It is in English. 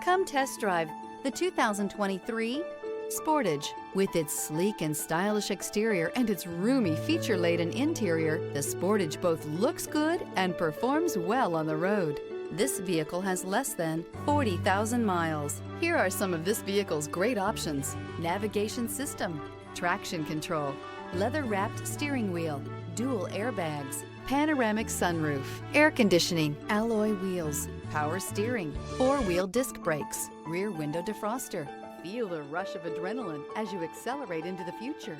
Come test drive the 2023 Sportage. With its sleek and stylish exterior and its roomy feature-laden interior, the Sportage both looks good and performs well on the road. This vehicle has less than 40,000 miles. Here are some of this vehicle's great options: navigation system, traction control, leather-wrapped steering wheel, dual airbags, panoramic sunroof, air conditioning, alloy wheels, power steering, four-wheel disc brakes, rear window defroster. Feel the rush of adrenaline as you accelerate into the future.